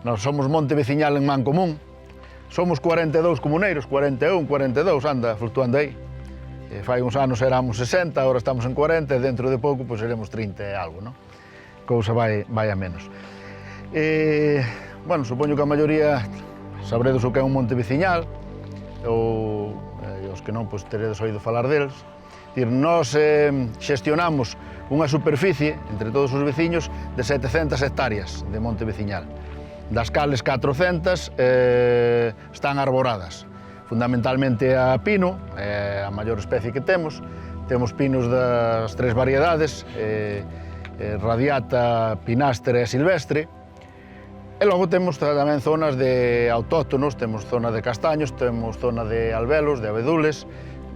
Nós somos monte veciñal en Mancomún. Somos 42 comuneiros, 41, 42, anda fluctuando aí. Fai uns anos éramos 60, agora estamos en 40 e dentro de pouco pois seremos 30 e algo, non? Cousa vai a menos. Bueno, supoño que a maioría sabredes o que é un monte veciñal, ou os que non, pois teredes oído falar deles. Nós xestionamos unha superficie, entre todos os veciños, de 700 hectáreas de monte veciñal, das cales 400 están arboradas. Fundamentalmente a pino, é a maior especie que temos. Temos pinos das tres variedades, radiata, pinastre e silvestre. E logo temos tamén zonas de autóctonos, temos zona de castaños, temos zona de albelos, de abedules,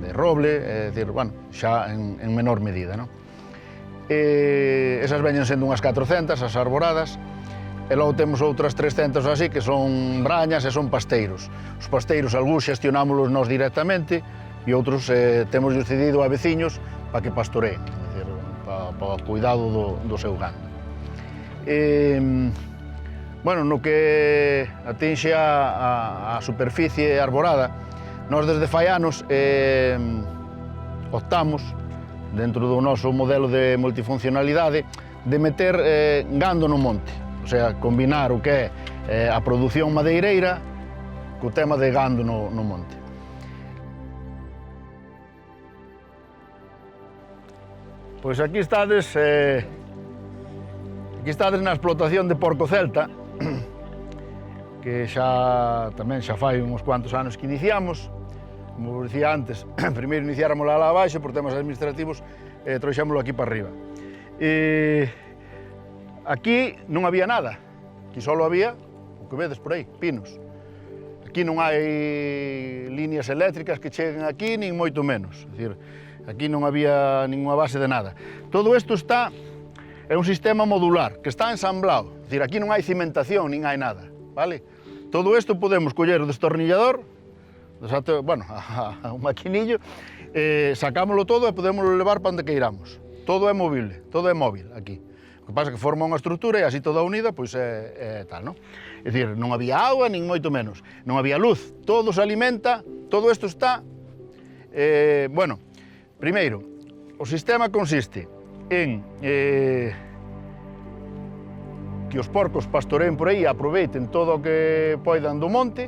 de roble, é dicir, bueno, xa en menor medida, non? Esas veñen sendo unhas 400, as arboradas, e logo temos outras 300 así que son brañas e son pasteiros. Os pasteiros, algúns xestionámolos nós directamente e outros temos cedido a veciños para que pastoreen, para o cuidado do seu gando. Bueno, no que atinxe a superficie arborada, nós desde fai anos optamos, dentro do noso modelo de multifuncionalidade, de meter gando no monte. O sea, combinar o que é a produción madeireira co tema de gando no monte. Pois aquí estades na explotación de porco celta, que xa fai uns cuantos anos que iniciamos. Como vos dicía antes, primeiro iniciáramos lá abaixo por temas administrativos e trouxémolo aquí para arriba. Aquí non había nada, aquí só había o que vedes por aí, pinos. Aquí non hai líneas eléctricas que cheguen aquí, nin moito menos. É dicir, aquí non había ninguna base de nada. Todo isto é un sistema modular, que está ensamblado. É dicir, aquí non hai cimentación, nin hai nada, vale? Todo isto podemos coller o destornillador, bueno, un maquinillo, sacámoslo todo e podemos levar para onde queiramos. Todo é movible, todo é móvil aquí. O que pasa é que forma unha estrutura e así toda unida, pois é tal, non? É dicir, non había auga, nin moito menos. Non había luz, todo se alimenta, todo isto está... Bueno, primeiro, o sistema consiste en que os porcos pastoreen por aí e aproveiten todo o que poidan do monte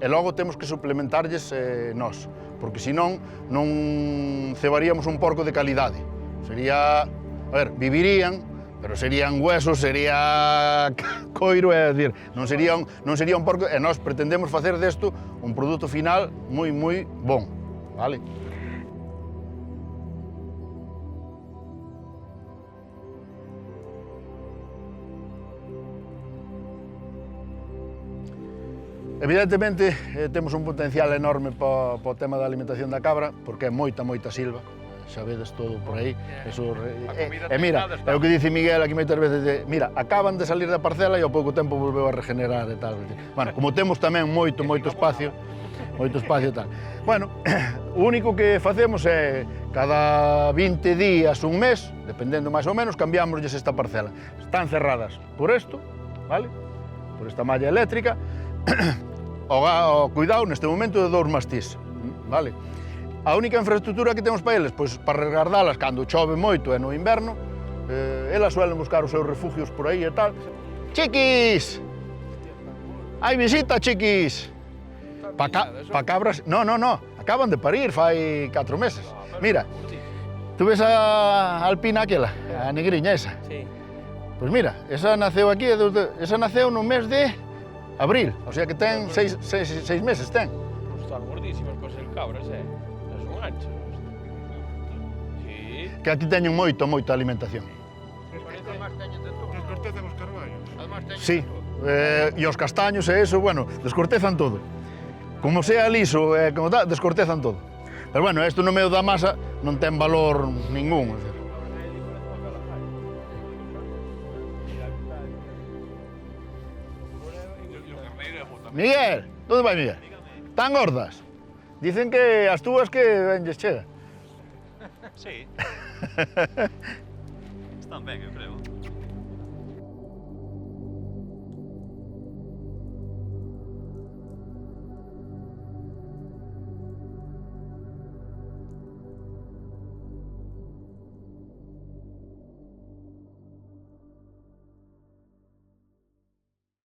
e logo temos que suplementarlles nós, porque senón non cebaríamos un porco de calidade. Sería... A ver, vivirían, pero serían huesos, sería coiro, é dicir, non sería un porco, e nós pretendemos facer desto un produto final moi bon, vale? Evidentemente, temos un potencial enorme para o tema da alimentación da cabra, porque é moita silva. Xa vedes todo por aí. Mira, é o que dice Miguel aquí moitas veces, mira, acaban de salir da parcela e ao pouco tempo volveu a regenerar e tal. Bueno, como temos tamén moito espacio e tal. Bueno, o único que facemos é, cada 20 días, un mes, dependendo máis ou menos, cambiámoslles esta parcela. Están cerradas por isto, vale? Por esta malla eléctrica. O cuidado neste momento de 2 mastís, vale? A única infraestructura que temos para eles, pois para resgardalas cando chove moito e no inverno, elas suelen buscar os seus refugios por aí e tal. Chiquis! Hai visita, chiquis! Pa cabras... No, acaban de parir fai 4 meses. Mira, tú ves a alpina aquela, a negriña esa? Sí. Pois mira, esa naceu aquí, esa naceu no mes de abril, o sea que ten 6 meses, ten. Están gordísimas para ser cabras, son anchas. Sí. Que aquí teñen moita alimentación. Descortezan os carballos. Sí, e os castaños e eso, bueno, descortezan todo. Como sea liso e como tal, descortezan todo. Pero bueno, isto no medio da masa non ten valor ningún. Miguel, onde vai Miguel? Tan gordas? Dicen que as túas que venlles chega. Sí. Están ben, eu creo.